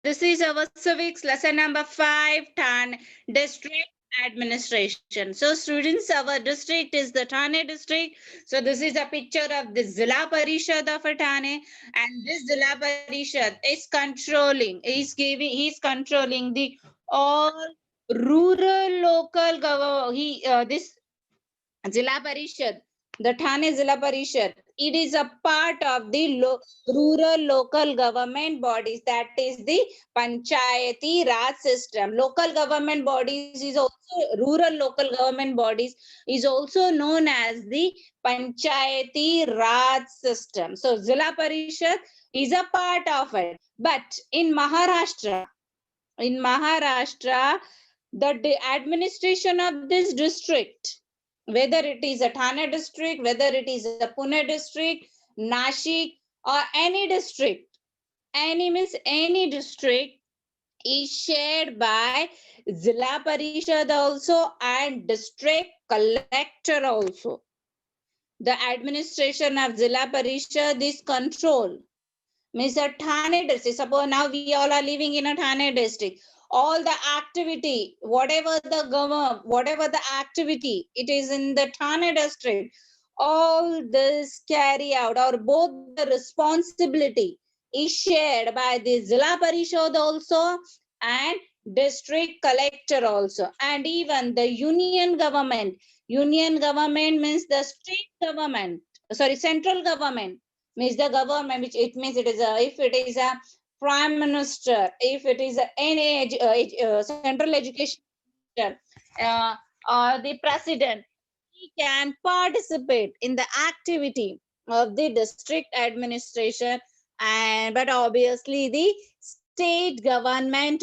This is our civics lesson number 5, Thane district administration. So students, our district is the Thane district. So this is a picture of the Zilla Parishad of Thane, and this Zilla Parishad is controlling the all rural local government. This Zilla Parishad, the Thane Zilla Parishad, it is a part of the rural local government bodies, that is the Panchayati Raj system. Local government bodies is also rural local government bodies is also known as the Panchayati Raj system. So Zilla Parishad is a part of it. But in Maharashtra, the administration of this district, whether it is a Thane district, whether it is a Pune district, Nashik, or any district is shared by Zilla Parishad also and district collector also. The administration of Zilla Parishad is control. Means a Thane district. Suppose now we all are living in a Thane district. All the activity, whatever the activity, it is in the Thane district. All this carry out, or both the responsibility is shared by the Zilla Parishad also and district collector also, and even the union government. Union government means the state government. Sorry, central government means the government, which it means it is a, if it is a prime minister, if it is any central education minister, uh, or the president, he can participate in the activity of the district administration, and but obviously the state government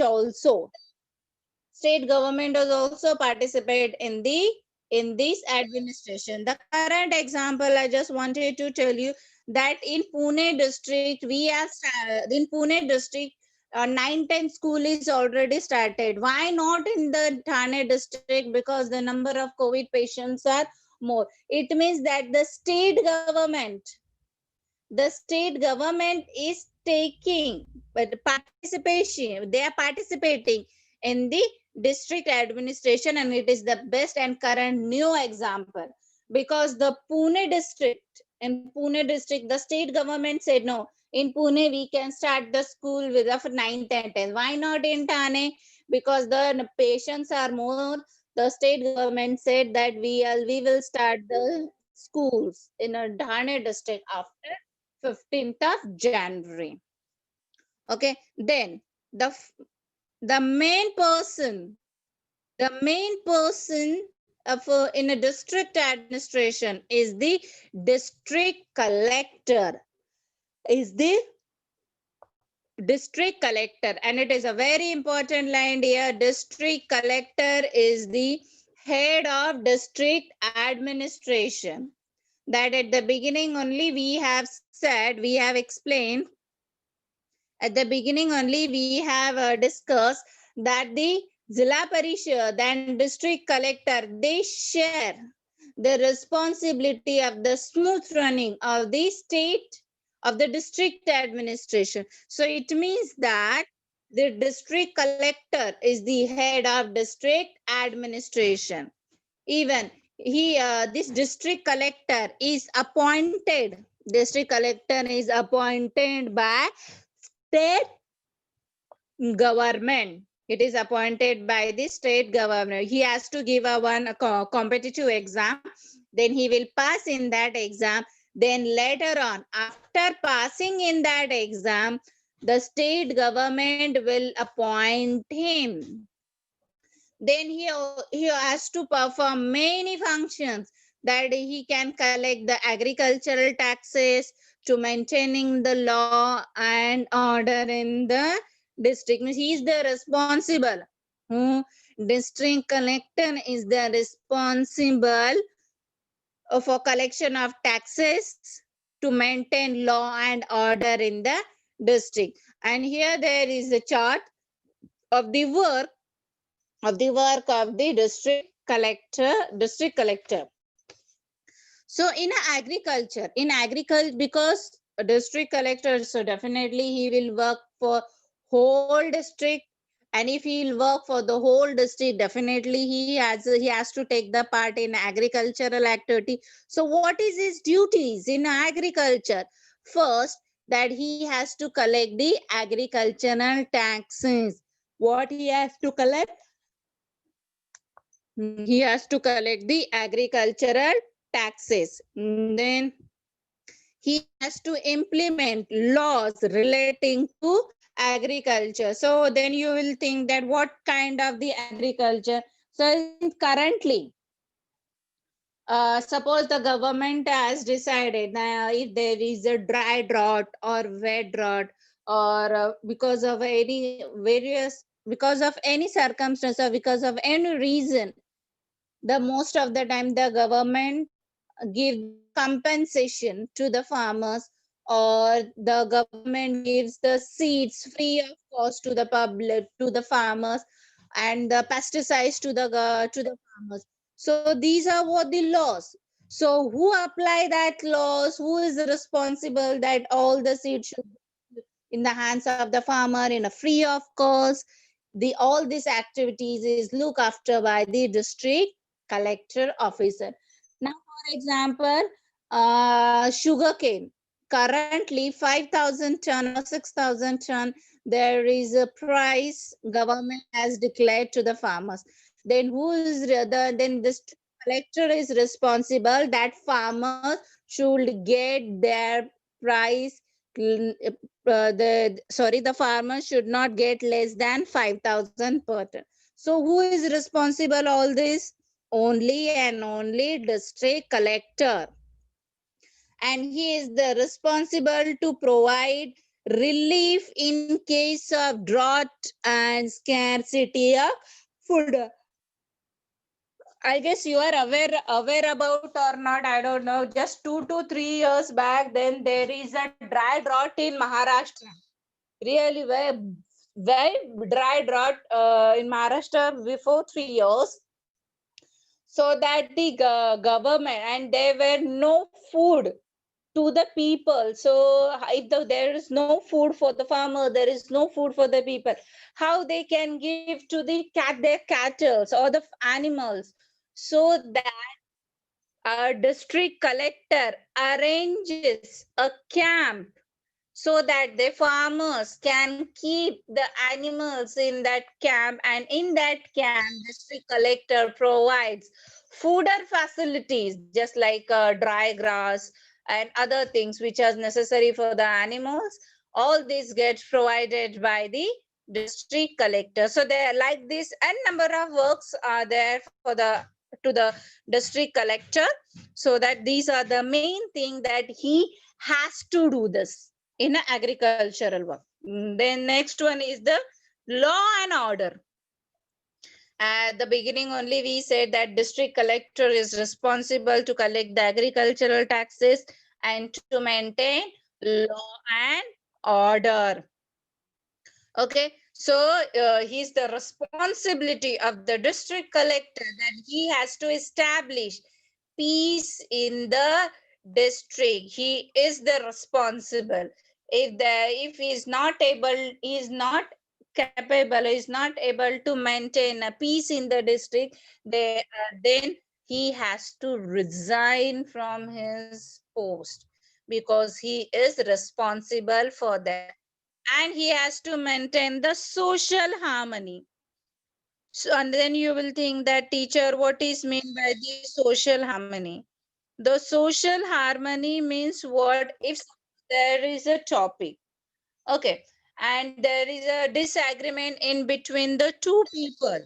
does also participate in this administration. The current example I just wanted to tell you that in Pune district, in Pune district, 9-10 school is already started. Why not in the Thane district? Because the number of COVID patients are more. It means that the state government is taking but participation. They are participating in the district administration, and it is the best and current new example, because the Pune district, the state government said no, in Pune we can start the school with of 9, 10, 10. Why not in Thane? Because the patients are more. The state government said that we will start the schools in a Thane district after 15th of January. Okay, then the the main person of in a district administration is the district collector. Is the district collector, and it is a very important line here. District collector is the head of district administration. That at the beginning only we have explained, at the beginning only we have discussed that the Zilla Parishad and district collector, they share the responsibility of the smooth running of the district administration. So it means that the district collector is the head of district administration. Even this district collector is appointed by state government. It is appointed by the state government. He has to give a competitive exam, then he will pass in that exam. Then later on, after passing in that exam, the state government will appoint him. Then he has to perform many functions, that he can collect the agricultural taxes, to maintaining the law and order in the district. He is the responsible. District collector is the responsible for collection of taxes, to maintain law and order in the district. And here there is a chart of the work of the district collector. So in agriculture, because a district collector, so definitely he will work for whole district, and if he'll work for the whole district, definitely he has to take the part in agricultural activity. So what is his duties in agriculture? First, that he has to collect the agricultural taxes. What he has to collect? He has to collect the agricultural taxes. Then he has to implement laws relating to agriculture. So then you will think that what kind of the agriculture? So currently, suppose the government has decided if there is a dry drought or wet drought, or because of any various, because of any circumstance or because of any reason, the most of the time the government give the compensation to the farmers, or the government gives the seeds free of cost to the public, to the farmers, and the pesticides to the farmers. So these are what the laws. So who apply that laws? Who is responsible that all the seeds should be in the hands of the farmer in a free of cost? The all these activities is looked after by the district collector officer. Now, for example, sugarcane. Currently, 5,000 ton or 6,000 ton, there is a price government has declared to the farmers. Then who is then this collector is responsible that farmers should get their price. The farmer should not get less than 5,000 per ton. So who is responsible all this? Only and only district collector, and he is the responsible to provide relief in case of drought and scarcity of food. I guess you are aware about or not, I don't know. Just 2 to 3 years back, then there is a dry drought in Maharashtra. Really very dry drought in Maharashtra before 3 years. So that the government, and there were no food to the people. So if there is no food for the farmer, there is no food for the people, how they can give to the their cattle or the animals? So that a district collector arranges a camp so that the farmers can keep the animals in that camp, and in that camp district collector provides fooder facilities, just like dry grass and other things which are necessary for the animals. All this gets provided by the district collector. So there, like this, and number of works are there for the to the district collector, so that these are the main thing that he has to do this in an agricultural work. Then next one is the law and order. At the beginning only we said that district collector is responsible to collect the agricultural taxes and to maintain law and order. Okay, so he's the responsibility of the district collector, that he has to establish peace in the district. He is the responsible. If he is not able, he is not capable, he is not able to maintain a peace in the district, then he has to resign from his post, because he is responsible for that, and he has to maintain the social harmony. So, and then you will think that, teacher, what is mean by the social harmony? The social harmony means what? If there is a topic, okay, and there is a disagreement in between the two people,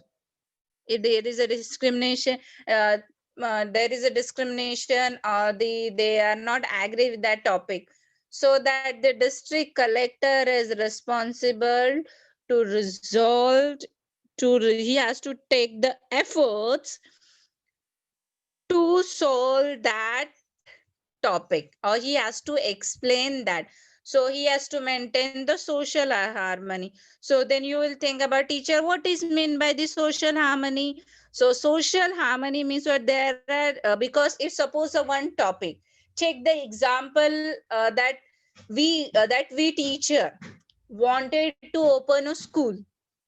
if there is a discrimination, there is a discrimination, or they are not agree with that topic, so that the district collector is responsible to resolve, he has to take the efforts to solve that topic, or he has to explain that. So he has to maintain the social harmony. So then you will think about, teacher, what is meant by the social harmony? So social harmony means what there are, because if suppose a one topic, take the example that we teacher, wanted to open a school.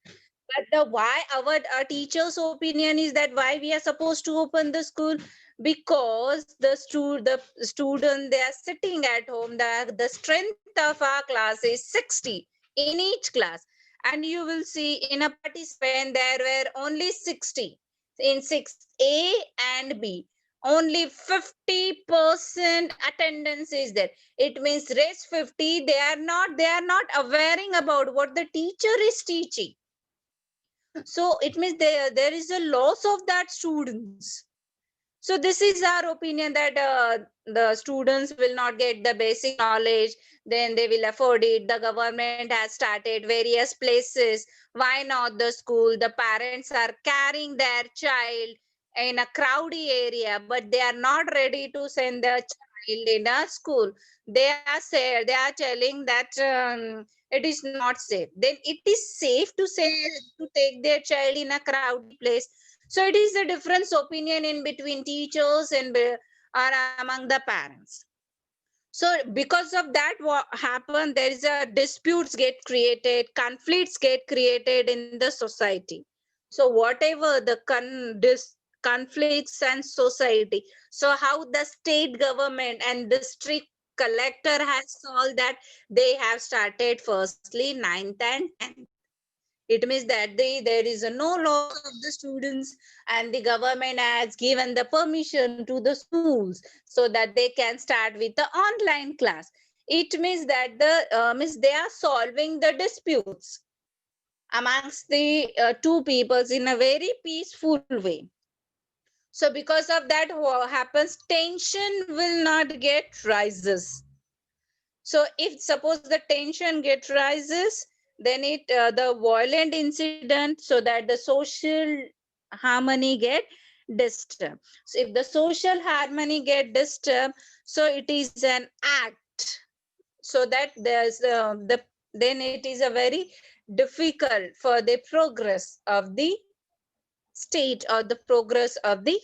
But the why our teacher's opinion is that why we are supposed to open the school, because the student, they are sitting at home, the strength of our class is 60 in each class, and you will see in a participant there were only 60 in 6A and B. Only 50% attendance is there. It means rest 50, they are not awareing about what the teacher is teaching. So it means there is a loss of that students. So this is our opinion, that the students will not get the basic knowledge, then they will afford it. The government has started various places. Why not the school? The parents are carrying their child in a crowded area, but they are not ready to send their child in a school. They are telling that it is not safe. Then it is safe to say, to take their child in a crowded place. So it is a difference opinion in between teachers and or among the parents. So because of that, what happened, there is a disputes get created, conflicts get created in the society. So whatever the conflicts and society, so how the state government and district collector has solved that, they have started firstly 9th and 10th. It means that there is a no loss of the students, and the government has given the permission to the schools so that they can start with the online class. It means that means they are solving the disputes amongst the two peoples in a very peaceful way. So because of that, what happens, tension will not get rises. So if suppose the tension get rises, then the violent incident, so that the social harmony get disturbed. So if the social harmony get disturbed, so it is an act, so that there's then it is a very difficult for the progress of the state or the progress of the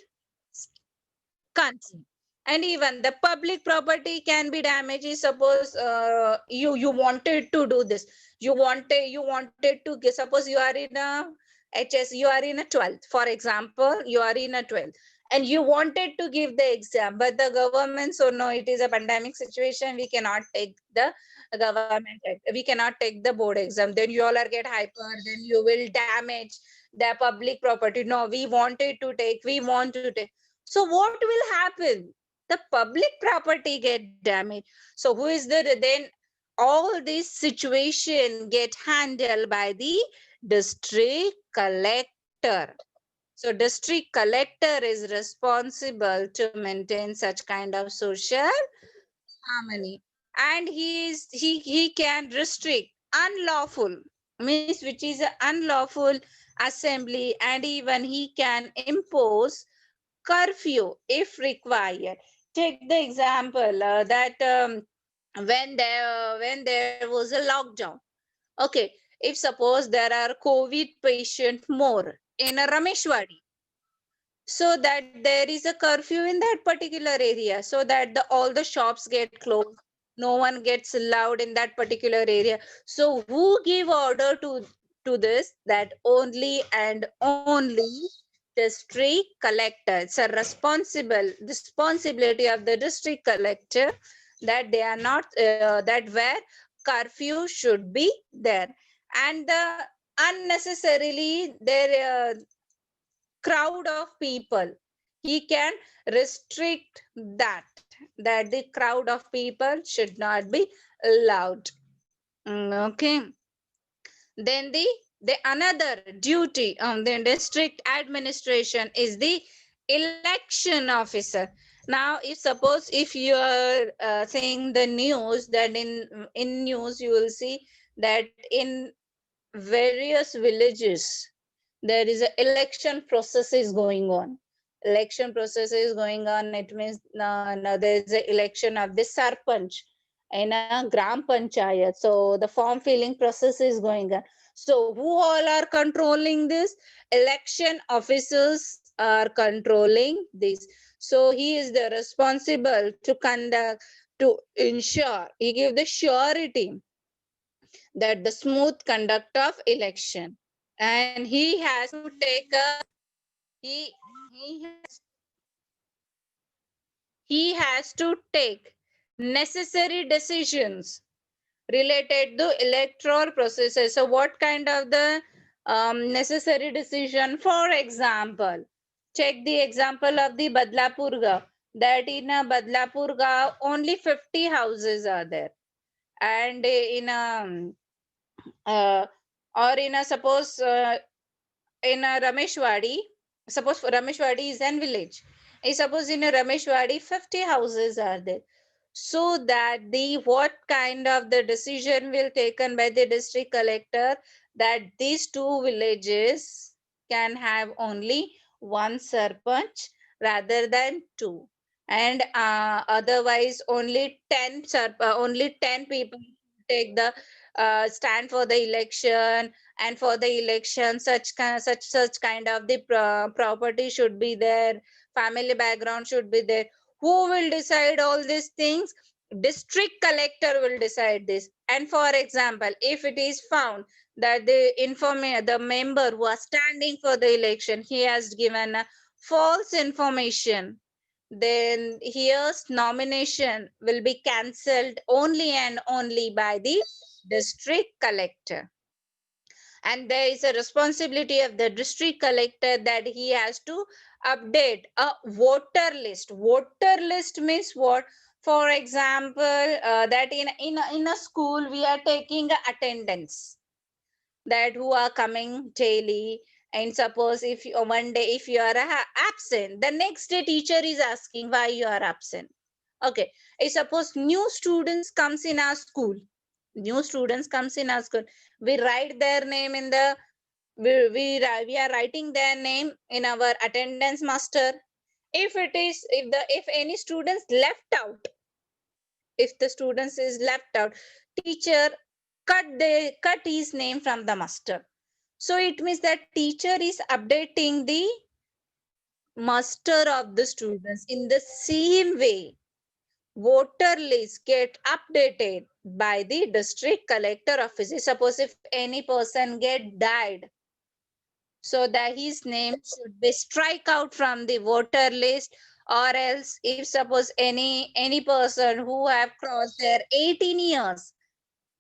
country. And even the public property can be damaged. Suppose you wanted to do this, you wanted to suppose you are in a HS, you are in a 12th, for example, you are in a 12th, and you wanted to give the exam, but the government, so no, it is a pandemic situation, we cannot take the government, we cannot take the board exam. Then you all are get hyper, then you will damage the public property. No, we wanted to take, we want to take. So what will happen? The public property get damaged. So who is the then? All this situation get handled by the district collector. So district collector is responsible to maintain such kind of social harmony, and he can restrict unlawful, means which is an unlawful assembly, and even he can impose curfew if required. Take the example that when there was a lockdown. Okay, if suppose there are COVID patient more in a Rameshwari, so that there is a curfew in that particular area, so that all the shops get closed, no one gets allowed in that particular area. So who give order to this? That only and only district collector. It's a responsibility of the district collector, that they are not that where curfew should be there, and the unnecessarily there crowd of people, he can restrict that the crowd of people should not be allowed. Okay, then the another duty of the district administration is the election officer. Now if suppose if you are saying the news, that in news you will see that in various villages there is an election process is going on. Election process is going on, it means now there is an election of the sarpanch in a gram panchayat, so the form filling process is going on. So who all are controlling this? Election officers are controlling this. So he is the responsible to conduct, to ensure, he give the surety that the smooth conduct of election, and he has to take a he he has to take necessary decisions related to electoral processes. So what kind of the necessary decision? For example, check the example of the Badlapur, that in a Badlapur only 50 houses are there, and in a uh, or in a suppose in a Rameshwadi, suppose Rameshwadi is an village. I suppose in a Rameshwadi 50 houses are there. So that the what kind of the decision will taken by the district collector, that these two villages can have only one sarpanch rather than two, and otherwise only 10 people take the stand for the election, and for the election such kind of the property should be there, family background should be there. Who will decide all these things? District collector will decide this. And for example, if it is found that the member who are standing for the election, he has given a false information, then here's nomination will be cancelled only and only by the district collector. And there is a responsibility of the district collector that he has to update a voter list. Voter list means what? For example, that in a school we are taking attendance, that who are coming daily. And suppose if you, one day if you are absent, the next day teacher is asking why you are absent. Okay, I suppose new students comes in our school, we write their name in the we are writing their name in our attendance master. If any students left out, if the students is left out, teacher cut his name from the master. So it means that teacher is updating the master of the students. In the same way, voter list get updated by the district collector office. Suppose if any person get died, so that his name should be strike out from the voter list. Or else if suppose any person who have crossed their 18 years,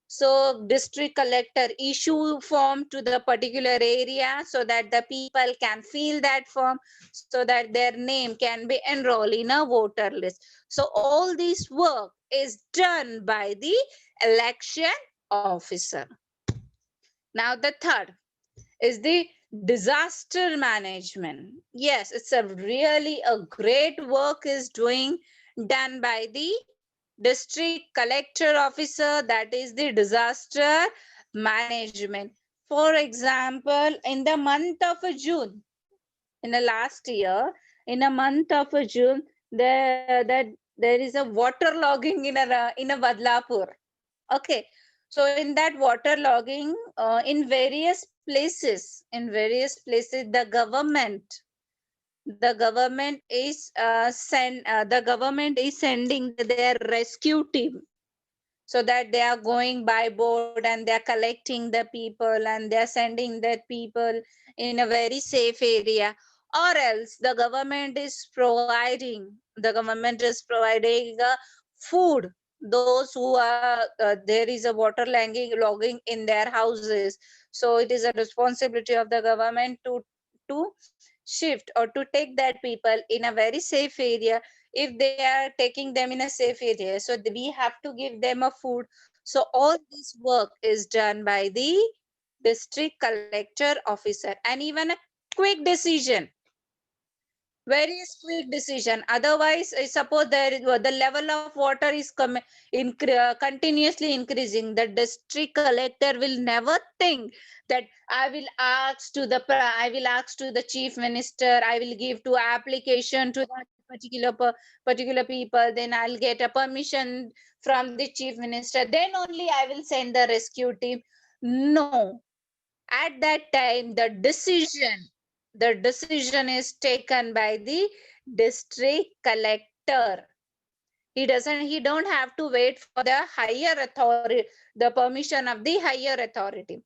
so district collector issue form to the particular area, so that the people can fill that form, so that their name can be enrolled in a voter list. So all this work is done by the election officer. Now the third is the disaster management. Yes, it's a really a great work is done by the district collector officer, that is the disaster management. For example, in the month of June, in the last year, in a month of June, there is a water logging in a Badlapur. Okay, so in that water logging, in various places, the government is sending their rescue team, so that they are going by boat and they are collecting the people and they are sending that people in a very safe area. Or else the government is providing food, those who are there is a water logging in their houses. So it is a responsibility of the government to shift or to take that people in a very safe area. If they are taking them in a safe area, so we have to give them a food. So all this work is done by the district collector officer. And even a quick decision, very quick decision, otherwise I suppose the level of water is continuously increasing, the district collector will never think that I will ask to the chief minister, I will give to application to that particular people, then I'll get a permission from the chief minister, then only I will send the rescue team. No, at that time the decision is taken by the district collector. He don't have to wait for the higher authority, the permission of the higher authority.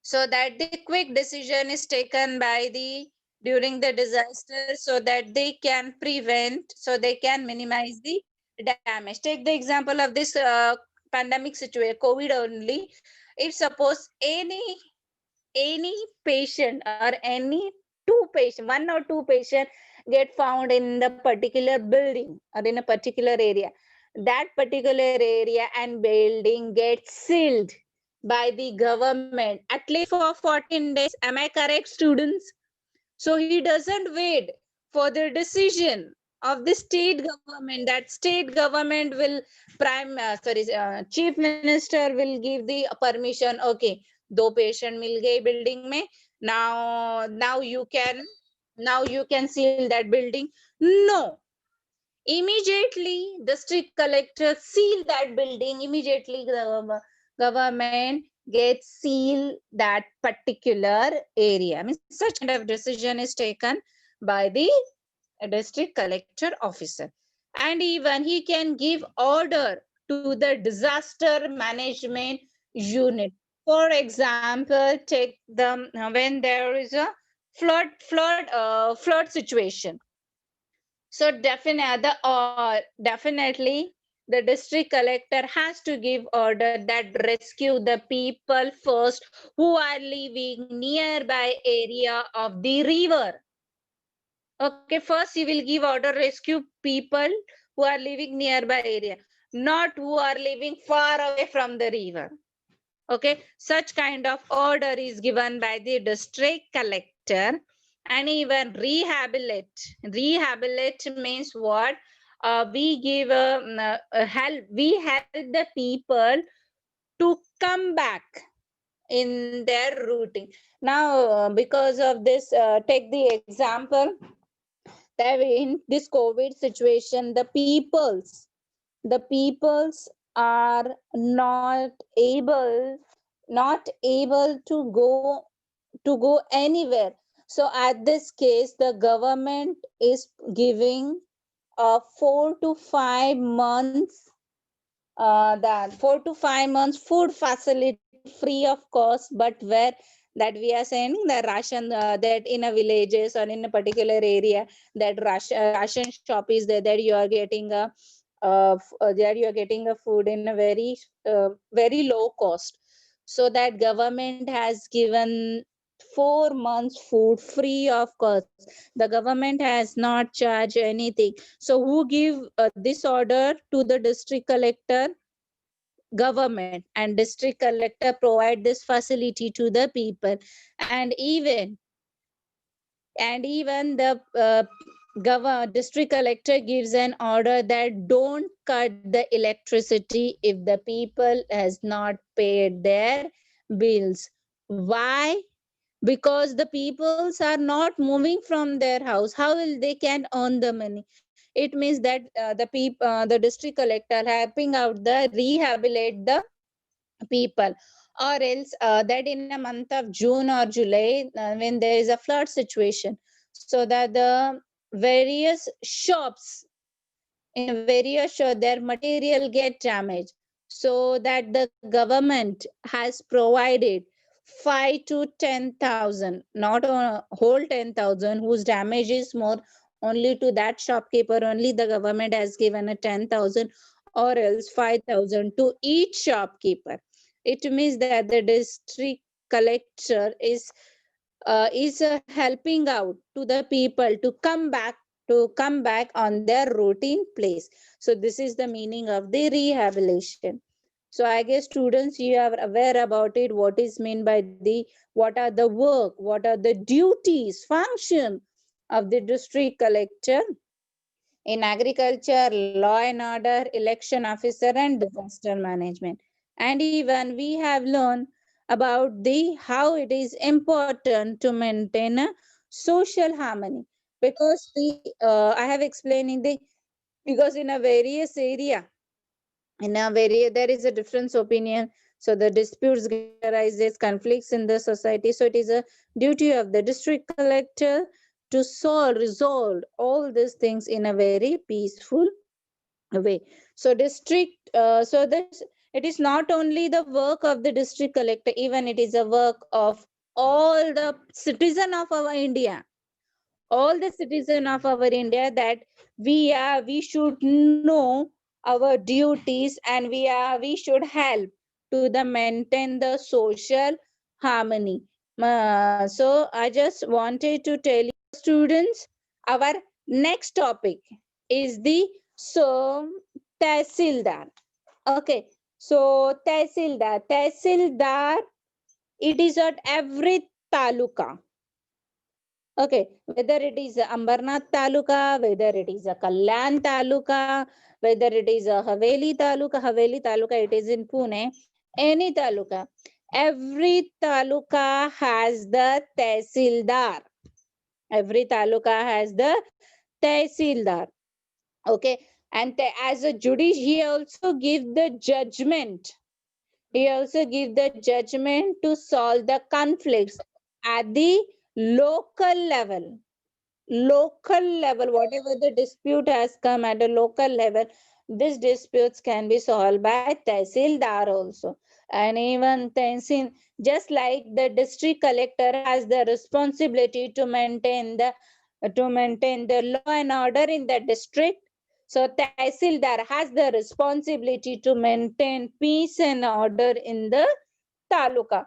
So that the quick decision is taken by the during the disaster, so that they can prevent, so they can minimize the damage. Take the example of this pandemic situation, COVID only. If suppose any patient or any two patient, one or two patient get found in the particular building or in a particular area, that particular area and building gets sealed by the government at least for 14 days. Am I correct, students? So he doesn't wait for the decision of the state government. That state government will chief minister will give the permission. Okay, दो patient मिल गए building में. Now you can seal that building. No, immediately district collector seal that building. Immediately the government gets seal that particular area. I mean, such kind of decision is taken by the district collector officer. And even he can give order to the disaster management unit. For example, take the when there is a flood situation. So definitely the district collector has to give order that rescue the people first who are living nearby area of the river. Okay, first he will give order rescue people who are living nearby area, not who are living far away from the river. Okay, such kind of order is given by the district collector. And even rehabilitate means what? We give help, we help the people to come back in their routine. Now because of this, take the example that in this COVID situation, the peoples are not able to go anywhere. So at this case, the government is giving 4 to 5 months, that 4 to 5 months food facility free of cost. But where that we are saying the ration, that in a villages or in a particular area, that ration shop is there, that you are getting there you are getting a food in a very low cost. So that government has given 4 months food free of cost. The government has not charged anything. So who give this order to the district collector? Government. And district collector provide this facility to the people. And even the district collector gives an order that don't cut the electricity if the people has not paid their bills. Why? Because the peoples are not moving from their house. How will they can earn the money? It means that the district collector helping out the rehabilitate the people. Or else that in a month of June or July, when there is a flood situation, so that the various shops in various shop their material get damaged, so that the government has provided 5 to 10,000, not a whole 10,000 whose damage is more, only to that shopkeeper only the government has given a 10,000, or else 5,000 to each shopkeeper. It means that the district collector is helping out to the people to come back on their routine place. So this is the meaning of the rehabilitation. So I guess students, you are aware about it, what is meant by what are the work, what are the duties, function of the district collector in agriculture, law and order, election officer, and disaster management. And even we have learned about the how it is important to maintain a social harmony. Because I have explained in the, because in a various area, there is a difference opinion, so the disputes get arises, conflicts in the society. So it is a duty of the district collector to resolve all these things in a very peaceful way. So district, so this, it is not only the work of the district collector, even it is a work of all the citizen of our India, all the citizen of our India, that we should know our duties, and we should help to the maintain the social harmony. So I just wanted to tell you, students, our next topic is the so Tehsildar. Okay, so Tehsildar, it is at every taluka. Okay, whether it is a Ambarnath Taluka, whether it is a Kalyan Taluka, whether it is a Haveli Taluka, it is in Pune, any Taluka. Every Taluka has the Tehsildar. Every Taluka has the Tehsildar. Okay, and as a judice, he also give the judgment. He also give the judgment to solve the conflicts at the local level. Whatever the dispute has come at a local level, these disputes can be solved by Tehsildar also. And even Tehsil, just like the district collector has the responsibility to maintain the law and order in the district, so Tehsildar has the responsibility to maintain peace and order in the taluka.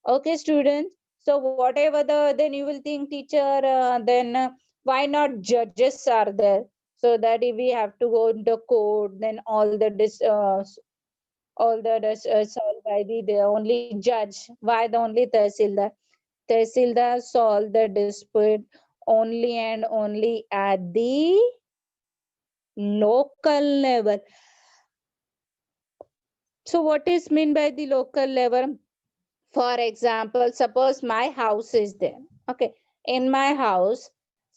Okay, students. So whatever then you will think, teacher, then why not judges are there? So that if we have to go into court, then all solved by the only judge. Why the only Tehsildar? Tehsildar solve the dispute only and only at the local level. So what is mean by the local level? For example, suppose my house is there. Okay, in my house,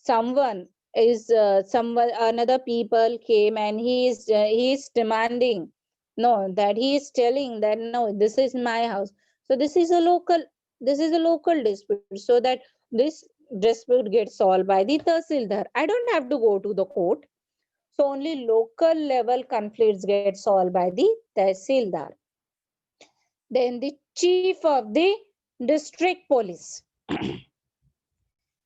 someone another people came, and he is demanding, no, that he is telling that no, this is my house. So this is a local dispute, so that this dispute gets solved by the Tehsildar. I don't have to go to the court. So only local level conflicts get solved by the Tehsildar. Then the chief of the district police.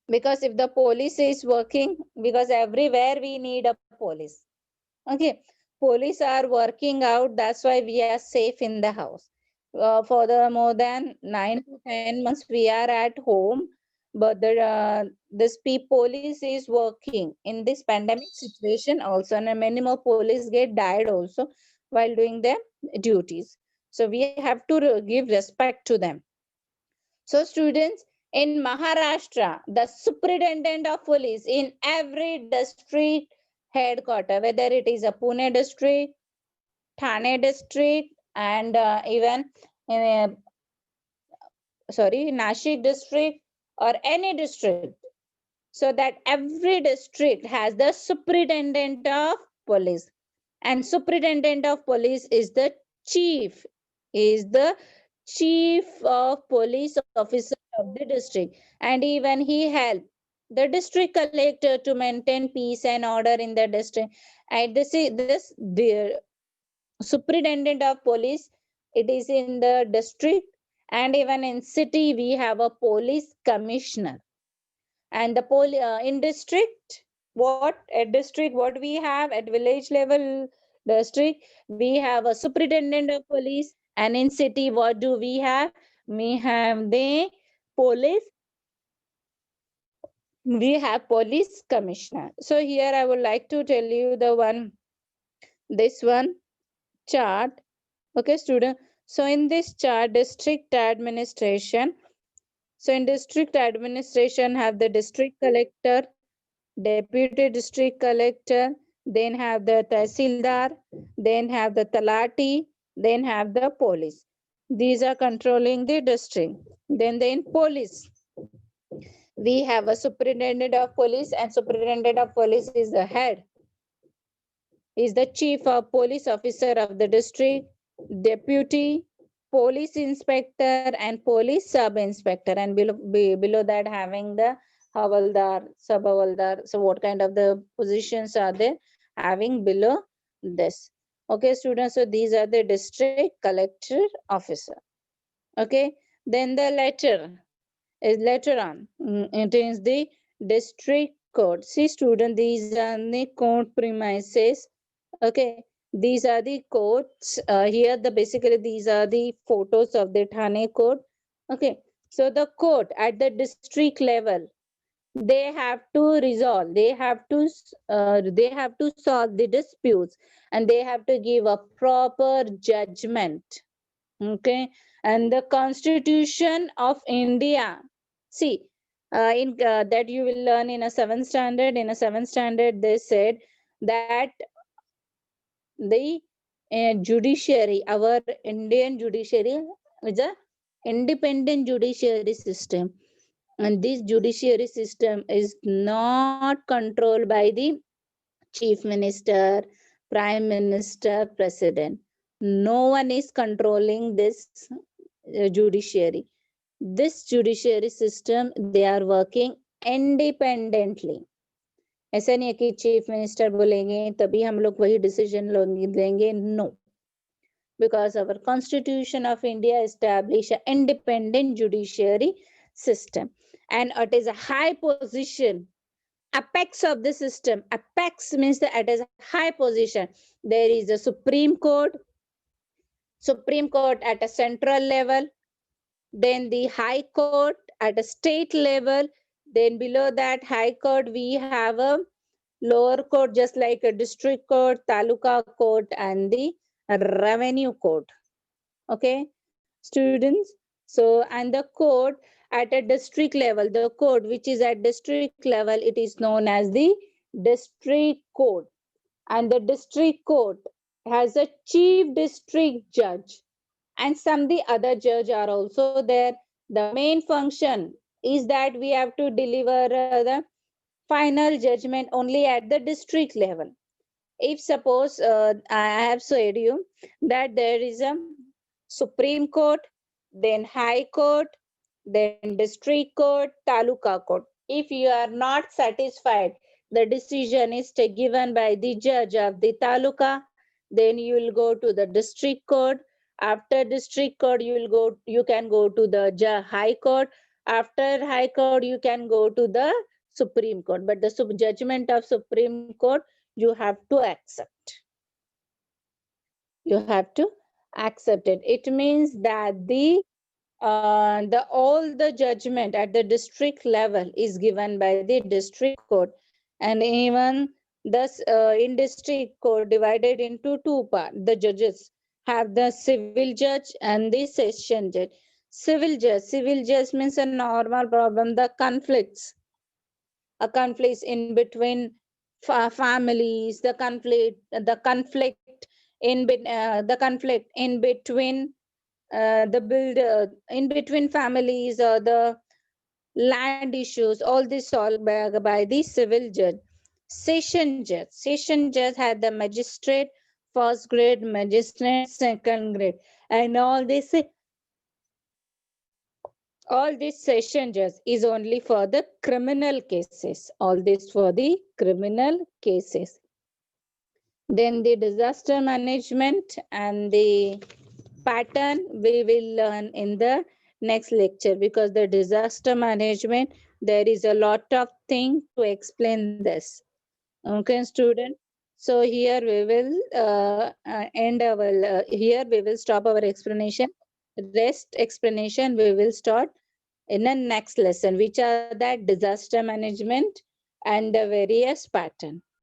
Because if the police is working, because everywhere we need a police. Okay, police are working out, that's why we are safe in the house. For the more than 9 to 10 months we are at home, but this police is working in this pandemic situation also, and many more police get died also while doing their duties. So we have to give respect to them. So students, in Maharashtra, the superintendent of police in every district headquarter, whether it is a Pune district, Thane district, and even in Nashik district, or any district, so that every district has the superintendent of police, and superintendent of police is the chief, is the chief of police officer of the district, and even he help the district collector to maintain peace and order in the district. And this the superintendent of police, it is in the district, and even in city we have a police commissioner. And the in district, what at district, what we have at village level district, we have a superintendent of police. And in city, what do we have? We have the police, we have police commissioner. So here I would like to tell you this one chart. Okay, student. So in this chart, district administration, so in district administration have the district collector, deputy district collector, then have the Tehsildar, then have the Talati, then have the police. These are controlling the district. Then in police, we have a superintendent of police, and superintendent of police is the head, is the chief of police officer of the district, deputy, police inspector, and police sub inspector. And below that having the Havaldar, Sub Havaldar. So what kind of the positions are there having below? this. Okay, students, so these are the district collector officer. Okay, then the letter is later on. It is the district court. See, student, these are the court premises. Okay, these are the courts. Here, the basically these are the photos of the Thane court. Okay, so the court at the district level, they have to resolve. They have to solve the disputes, and they have to give a proper judgment. Okay, and the Constitution of India. See, in that you will learn in a seventh standard. In a seventh standard, they said that the judiciary, our Indian judiciary, is a independent judiciary system, and this judiciary system is not controlled by the chief minister, prime minister, president. No one is controlling this judiciary. This judiciary system, they are working independently. ऐसा नहीं है कि chief minister बोलेंगे तभी हम लोग वही decision लेंगे. No, because our Constitution of India established an independent judiciary system, and it is a high position, apex of the system. Apex means that it is a high position. There is a Supreme Court at a central level, then the High Court at a state level, then below that High Court we have a lower court, just like a district court, taluka court, and the revenue court. Okay, students, so and the court at a district level, the court which is at district level, it is known as the district court. And the district court has a chief district judge, and some the other judge are also there. The main function is that we have to deliver the final judgment only at the district level. If suppose I have said you that there is a Supreme Court, then High Court, then District Court, Taluka Court. If you are not satisfied, the decision is given by the judge of the Taluka, then you will go to the District Court. After District Court, you can go to the High Court. After High Court, you can go to the Supreme Court. But the judgment of Supreme Court, you have to accept. You have to accept it. It means that the all the judgment at the district level is given by the district court, and even thus in district court divided into two parts. The judges have the civil judge and the session judge. Civil judge means a normal problem, the conflicts, a conflicts in between families, the conflict in between the builder, in between families, or the land issues, all this solved by the civil judge. Session judge had the magistrate, first grade, magistrate, second grade, and all this session judge is only for the criminal cases. All this for the criminal cases. Then the disaster management and the pattern we will learn in the next lecture, because the disaster management, there is a lot of things to explain this. Okay, student. So here we will here we will stop our explanation. Rest explanation we will start in the next lesson, which are that disaster management and the various pattern.